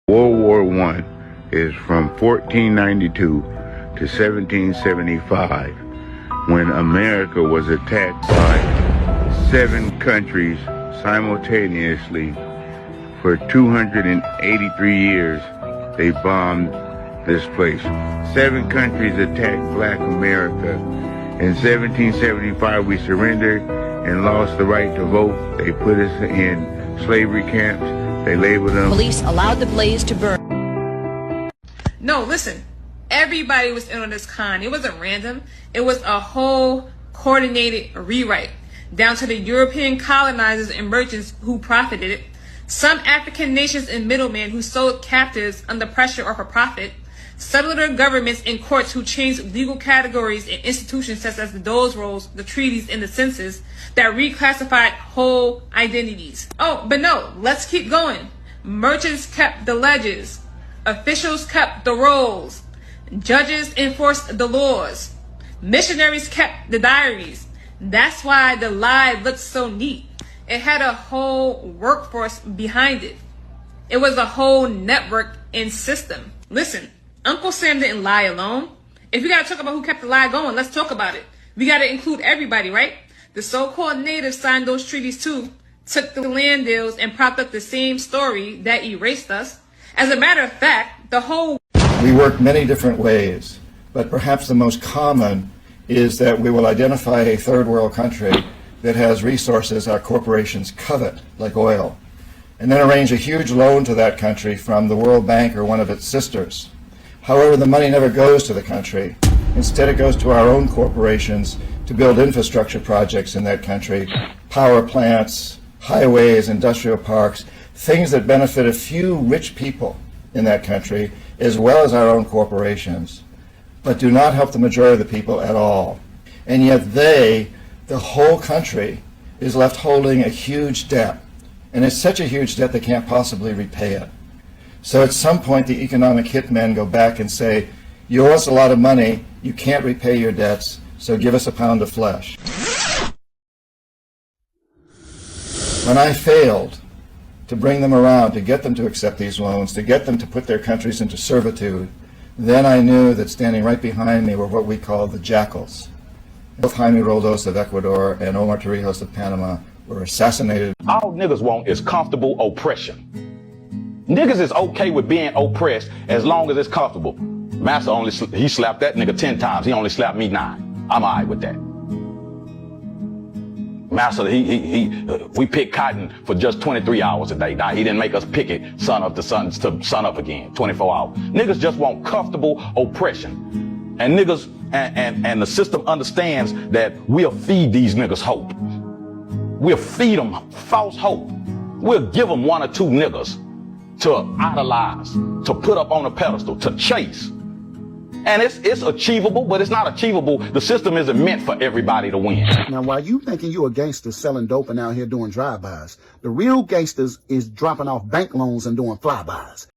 World War I is from 1492 to 1775, when America was attacked by 7 countries simultaneously. For 283 years, they bombed this place. 7 countries attacked Black America. In 1775, we surrendered and lost the right to vote. They put us in slavery camps. They labeled them. Police allowed the blaze to burn. No, listen. Everybody was in on this con. It wasn't random. It was a whole coordinated rewrite, down to the European colonizers and merchants who profited it, some African nations and middlemen who sold captives under pressure or for profit, settler governments and courts who changed legal categories and institutions such as the Dole rolls, the treaties, and the census that reclassified whole identities. Oh, but no, let's keep going. Merchants kept the ledges. Officials kept the rolls. Judges enforced the laws. Missionaries kept the diaries. That's why the lie looked so neat. It had a whole workforce behind it. It was a whole network and system. Listen, Uncle Sam didn't lie alone. If we gotta talk about who kept the lie going, let's talk about it. We gotta include everybody, right? The so-called natives signed those treaties too, took the land deals and propped up the same story that erased us. As a matter of fact, the whole... We work many different ways, but perhaps the most common is that we will identify a third world country that has resources our corporations covet, like oil, and then arrange a huge loan to that country from the World Bank or one of its sisters. However, the money never goes to the country. Instead, it goes to our own corporations to build infrastructure projects in that country, power plants, highways, industrial parks, things that benefit a few rich people in that country, as well as our own corporations, but do not help the majority of the people at all. And yet the whole country, is left holding a huge debt. And it's such a huge debt they can't possibly repay it. So at some point, the economic hitmen go back and say, you owe us a lot of money, you can't repay your debts, so give us a pound of flesh. When I failed to bring them around, to get them to accept these loans, to get them to put their countries into servitude, then I knew that standing right behind me were what we call the jackals. Both Jaime Roldos of Ecuador and Omar Torrijos of Panama were assassinated. All niggas want is comfortable oppression. Niggas is okay with being oppressed as long as it's comfortable. Master he slapped that nigga 10 times. He only slapped me 9. I'm all right with that. Master, we picked cotton for just 23 hours a day. Now, he didn't make us pick it sun up to sun up again, 24 hours. Niggas just want comfortable oppression. And niggas, and the system understands that we'll feed these niggas hope. We'll feed them false hope. We'll give them 1 or 2 niggas to idolize, to put up on a pedestal, to chase. And it's achievable, but it's not achievable. The system isn't meant for everybody to win. Now, while you thinking you a gangster selling dope and out here doing drive-bys, the real gangsters is dropping off bank loans and doing flybys.